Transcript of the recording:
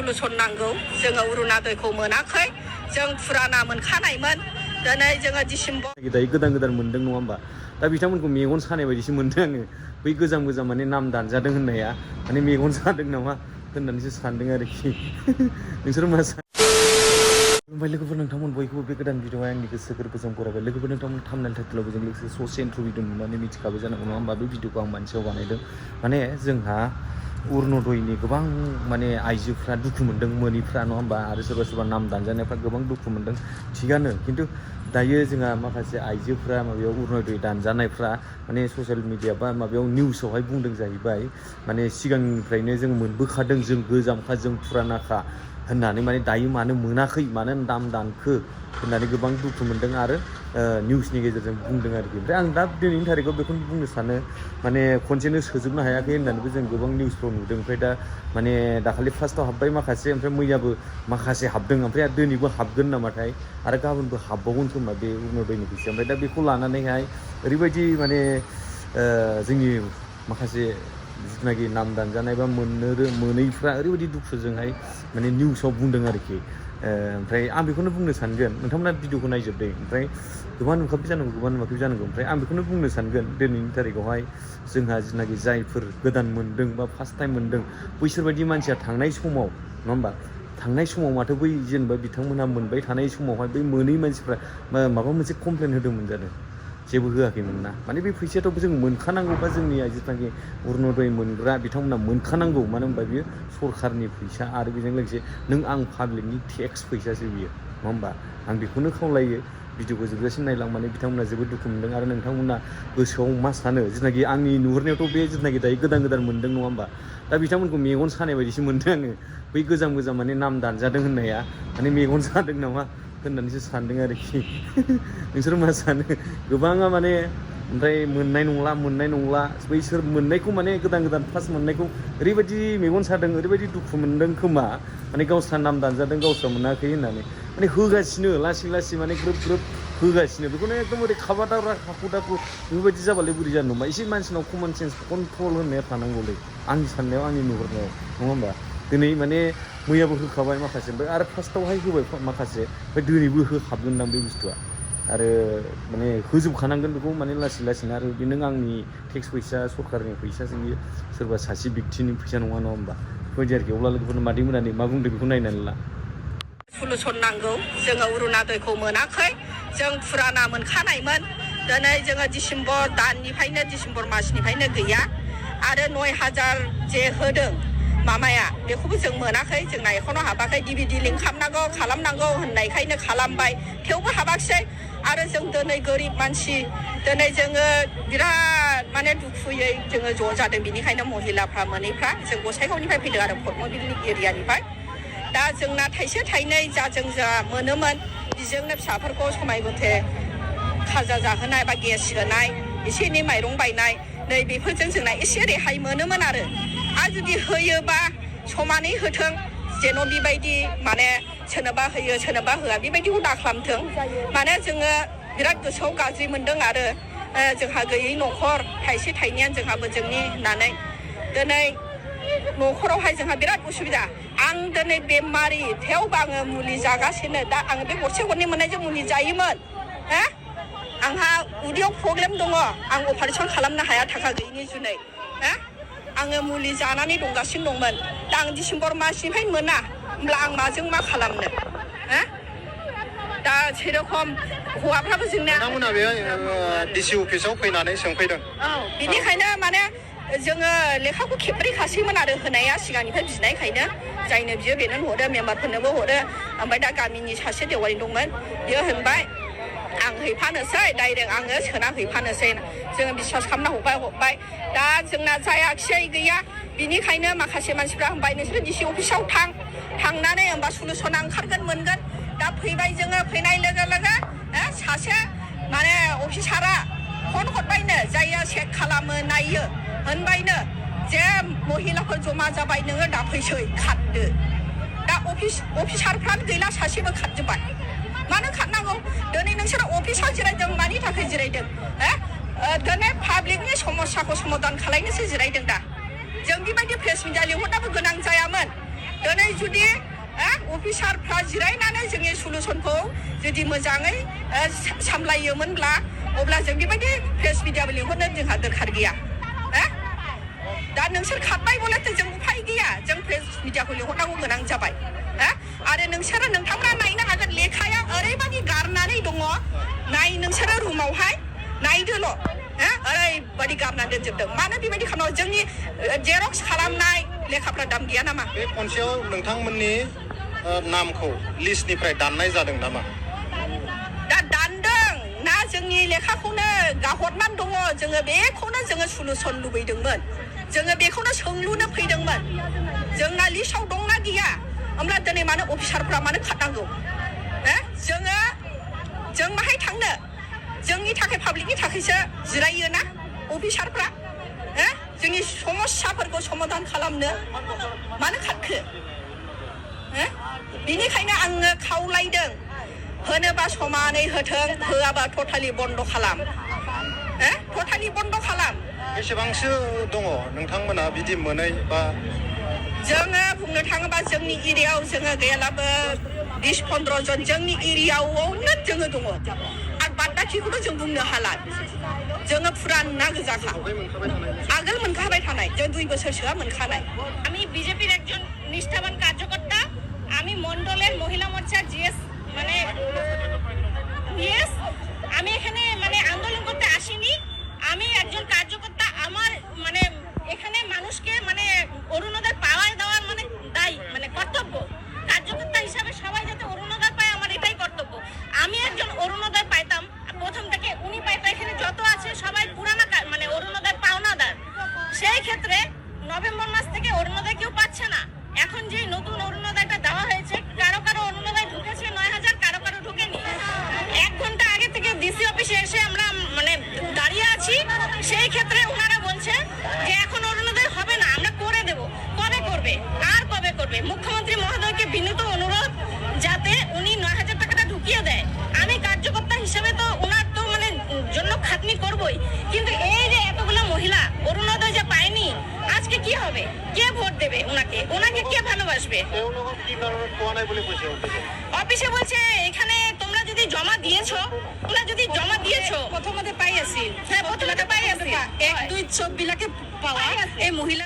solution नांगौ जोङो अरुणादयखौ मोनाखै जों फुराना मोनखानायमोन दिनै जोङो डिसेम्बर दायो गोदान मोनदों नङा होमबा दा बिथांमोनखौ मेगन सानाय बायदिसो मोनदों आङो बै गोजाम माने नाम दानजादों होननाया माने मेगन सादों नामा होननानैसो सानदों आरोखि नोंसोर मा सानो ओमफ्राय लोगोफोर नोंथांमोन बयखौबो बे गोदान भिडिअ'आव आंनि गोसो गोरबोजों बरायबाय लोगोफोर नोंथांमोन थाम्बनेल टाइटेलाव बेजों लोगोसे ससे इन्ट्र' भिडिअ नुनानै मिथिखाबाय जानांगौ नङा होमबा बे भिडिअ'खौ आं मानसियाव बानायदों माने जोंहा अरुणदयनि गोबां माने आइजोफ्रा दुखु मोनदों मोनिफ्रा नङा होमबा आरो सोरबा नाम दानजानायफ्रा गोबां दुखु मोनदों थिगानो खिन्थु दायो जोंहा माखासे आइजोफ्रा माबायाव अरुणदय दानजानायफ्रा माने ससियेल मिडिया बा माबायाव निउसावहाय बुंदों जाहैबाय माने सिगांनिफ्रायनो जों मोनबोखादों जों गोजामखा जों फुरानाखा होननानै माने दायो मानो मोनाखै मानो दाम दानखो होननानै गोबां दुखु मोनदों आरो निउसनि गेजेरजों बुंदों आरोखि ओमफ्राय आं दा दिनैनि थारिखआव बेखौनो बुंनो सानो माने खनसेनो सोजोबनो हायाखै होननानैबो जों गोबां निउसफ्राव नुदों ओमफ्राय दा माने दाखालि फार्स्टआव हाबबाय माखासे ओमफ्राय मैयाबो माखासे हाबदों ओमफ्राय दिनैबो हाबगोन नामाथाय आरो गाबोनबो हाबबावगोन खोमा बे अरुणदयनि फैसा ओमफ्राय दा बेखौ लानानैहाय ओरैबायदि माने जोंनि माखासे जिथुनाखि नाम दानजानाय बा मोनैफ्रा ओरैबायदि दुखुजोंहाय माने निउसाव बुंदों आरोखि ओमफ्राय आं बेखौनो बुंनो सानगोन नोंथांमोना भिडिअखौ नायजोबदों ओमफ्राय गोबां नुखाबाय जानांगौ गोबां नुवाखै जानांगौ ओमफ्राय आं बेखौनो बुंनो सानगोन दिनैनि थारिखआवहाय जोंहा जिथुनाखि जायफोर गोदान मोनदों बा फार्स्ट टाइम मोनदों बैसोरबायदि मानसिया थांनाय समाव नङा होमबा थांनाय समाव माथो बै जेनेबा बिथांमोनहा मोनबाय थानाय समावहाय बै मोनै मानसिफ्रा माबा मोनसे कमप्लेन होदोंमोन जादों जेबो होआखैमोन ना माने बे फैसायाथ' जों मोनखानांगौबा जोंनि जिथुनाखि अरुणदय मोनग्रा बिथांमोना मोनखानांगौ मानो होनबा बियो सरखारनि फैसा आरो बेजों लोगोसे नों आं पाब्लिकनि टेक्स फैसासो बियो नङा होमबा आं बेखौनो खावलायो भिडिअखौ जोबजासिम नायलां माने बिथांमोना जोबोद दुखु मोनदों आरो नोंथांमोना गोसोआव मा सानो जिथुनाखि आंनि नुहुरनायावथ' बे जिथुनाखि दायो गोदान मोनदों नङा होमबा दा बिथांमोनखौ मेगन सानाय बायदिसो मोनदों आङो बै गोजाम माने नाम दानजादों होननाया माने मेगन सादों नामा होननानैसो सानदों आरोखि नोंसोर मा सानो गोबाङा माने ओमफ्राय मोननाय नंला बैसोर मोननायखौ माने गोदान फार्स्ट मोननायखौ ओरैबायदि मेगन सादों ओरैबायदि दुखु मोनदों खोमा माने गावस्रा नाम दानजादों गावस्रा मोनाखै होननानै माने होगासिनो लासै माने ग्रोब होगासिनो बेखौनो एकदम ओरै खाबा दाब्रा हाखु दाखु बेफोरबायदि जाबालाय बोरै जानो नंबा एसे मानसिनाव कमन सेन्स कन्ट्रल होननाया थानांगौलै आंनि साननायाव आंनि नुहुरनायाव नङा होमबा दिनै माने मैयाबो होखाबाय माखासे ओमफ्राय आरो फार्स्टआवहाय होबाय माखासे ओमफ्राय दिनैबो होखाबगोनदां बे बुस्थुआ आरो माने होजोबखानांगोन बेखौ माने लासैनो आरो बे नों आंनि टेक्स फैसा सरकारनि फैसासो बियो सोरबा सासे व्यक्तिनि फैसा नङा होमबा बेबायदि आरोखि अब्ला लोगोफोरनो मादै मोननानै मा बुंदों बेखौ नायनानै ला सलुसन नांगौ जोङो अरुणादयखौ मोनाखै जों फुराना मोनखानायमोन दिनै जोङो डिसेम्बर दाननिफ्रायनो डिसेम्बर मासनिफ्रायनो गैया आरो 9,000 जे होदों मामाया बेखौबो जों मोनाखै जोंना एकाउन्टाव हाबाखै डिभिडि लिंक खालामनांगौ होननायखायनो खालामबाय थेवबो हाबाखिसै आरो जों दिनै गोरिब मानसि दिनै जोङो बिराद माने दुखुयै जोङो ज' जादों बेनिखायनो महिलाफ्रा मोनैफ्रा जों गसाइगावनिफ्राय फैदों आरो पद्मबिलनि एरियानिफ्राय दा जोंना थाइसे थाइनै जों मोनोमोन बेजोंनो फिसाफोरखौ समाय मथे खाजा जाहोनाय बा गेस होनाय एसे एनै माइरं बायनाय नै बेफोरजों जोंना एसे रेहाय मोनोमोन आरो जुदि होयोबा समानै होथों जेन' बेबायदि माने सोरनोबा होयो सोरनोबा होआ बेबायदिखौ दा खालामथों माने जोङो बिराद गोसोआव गाज्रि मोनदों आरो जोंहा गैयै न'खर थाइसे थाइनैयानो जोंहाबो जोंनि होननानै दिनै न'खरावहाय जोंहा बिराद उसुबिदा आं दिनै बेमारि थेवबो आङो मुलि जागासिनो दा आङो बे गरसे गरनै मोननायजों मुलि जायोमोन आंहा उदैयाव प्रब्लेम दङ आं अपारेसन खालामनो हाया थाखा गैयिनि जुनै आङो मुलि जानानै दंगासिनो दंमोन दा आं डिसेम्बर मासनिफ्राय मोना होमब्ला आं माजों मा खालामनो दा जेरखम हौवाफ्राबो जोंना नोंथांमोना बे डिसि अफिसाव फैनानै सोंफैदों बेनिखायनो माने जोङो लेखाखौ खेबब्रैखासैमोन आरो होनाया सिगांनिफ्राय बिनायखायनो जायनो बियो बेनो हरो मेम्बारफोरनोबो हरो ओमफ्राय दा गामिनि सासे देवारि दंमोन बियो होनबाय आं हैफानोसै डाइरेक्ट आङो सोना हैफानोसै जोङो बिसास खालामना हरबाय दा जोंना जायाखिसै गैया बिनिखायनो माखासे मानसिफ्रा होनबाय नोंसोर डिसि अफिसाव थांनानै होनबा सलुसना ओंखारगोन मोनगोन दा फैबाय जोङो फैनाय लोगो सासे माने अफिसारा फन हरबायनो जायहा चेक खालामो नायो होनबायनो जे महिलाफोर जमा जाबाय नोङो दा फैसै खारदो दा अफिसारफ्रानो गैला सासेबो खारजोब्बाय मानो खारनांगौ दिनै नोंसोरो अफिसाव जिरायदों मानि थाखाय जिरायदों दिनै पाब्लिकनि समस्याखौ समाधान खालायनोसो जिरायदों दा जों बेबायदि प्रेस मिडिया लिंहरनाबो गोनां जायामोन दिनै जुदि अफिसारफ्रा जिरायनानै जोंनि सलुसनखौ जुदि मोजाङै सामलायोमोनब्ला अब्ला जों बेबायदि प्रेस मिडियाबो लिंहरनो जोंहा दरखार गैया दा नोंसोर खारबाय बलेथ' जों उफाय गैया जों प्रेस मिडियाखौ लिंहरनांगौ गोनां जाबाय आरो नोंथांमोना नायनो हागोन लेखाया ओरैबायदि गारनानै दङ नोंसोरो रुमावहाय नायदोल' ओरैबायदि गारनानै दोनजोबदों मानो बेबायदि खालामनांगौ जोंनि जेरक्स खालामनाय लेखाफ्रा दाम गैया नामा बे खनसेयाव नोंथांमोननि नामखौ लिस्टनिफ्राय दाननाय जादों नामा दा दानदों ना जोंनि लेखाखौनो गाहरनानै दङ जोङो बेखौनो जोङो सलुसन लुबैदोंमोन जोङो बेखौनो सोंलुनो फैदोंमोन जोंना लिस्टआव दंना गैया होमब्ला दिनै मानो अफिसारफ्रा मानो खारनांगौ जों माहाय थांनो जोंनि थाखाय पाब्लिकनि थाखायसो जिरायोना अफिसारफ्रा जोंनि समस्याफोरखौ समाधान खालामनो मानो खारखो बिनिखायनो आङो खावलायदों होनोबा समानै होथों होआबा टटालि बन्द खालाम टटालि बन्द खालाम बेसेबांसो दङ नोंथांमोना बिदि मोनै बा जोङो बुंनो थाङोबा जोंनि एरियायाव जोङो गैयालाबो 10-15 जन जोंनि एरियायावनो जोङो दङ आरो बाद बाखिखौथ' जों बुंनो हाला जोङो फुराना गोजाखा आगोल मोनखाबाय थानाय जों 2 बोसोरसोआ मोनखानाय আমি বিজেপির একজন নিষ্ঠাবান কার্যকর্তা আমি মণ্ডলের মহিলা মোর্চার জিএস মানে আমি এখানে মানে আন্দোলন করতে আসিনি আমি একজন কার্যকর্তা আমার মানে এখানে মানুষকে মানে অরুণোদয় পাওয়া দেওয়ার মানে দায়ী মানে কর্তব্য কার্যকর্তা হিসাবে সবাই যাতে অরুণোদয় পায় আমার এটাই কর্তব্য আমি একজন অরুণোদয় পাইতাম প্রথম থেকে উনি পাইতো এখানে যত আছে সবাই পুরানা মানে অরুণোদয় পাওনাদার সেই ক্ষেত্রে নভেম্বর মাস থেকে অরুণোদয় কেউ পাচ্ছে না এখন যে নতুন অরুণোদয়টা দেওয়া হয়েছে কারো অরুণোদয় ঢুকেছে 9000 কারো ঢুকেনি 1 ঘন্টা আগে থেকে ডিসি অফিসে এসে আমরা মানে দাঁড়িয়ে আছি সেই ক্ষেত্রে ওনারা বলছে যে এখন অরুণোদয় হবে না আমরা করে দেব কবে করবে আর কবে করবে মুখ্যমন্ত্রী মহোদয়কে বিনীত অনুরোধ যাতে উনি 9000 টাকাটা ঢুকিয়ে দেয় আমি কার্যকর্তা হিসেবে তো ওনার তো মানে জন্য খাটনি করবই কিন্তু এই যে এতগুলো মহিলা অরুণোদয় যে পায়নি আজকে কি হবে কে ভোট দেবে ওনাকে কে ভালোবাসবে অফিসে বলছে এখানে তোমরা যদি জমা দিয়েছো প্রথমতে পাই আছি হ্যাঁ প্রথমতে পাই আছি 1-2 সব বিলাকে পাওয়া এই মহিলা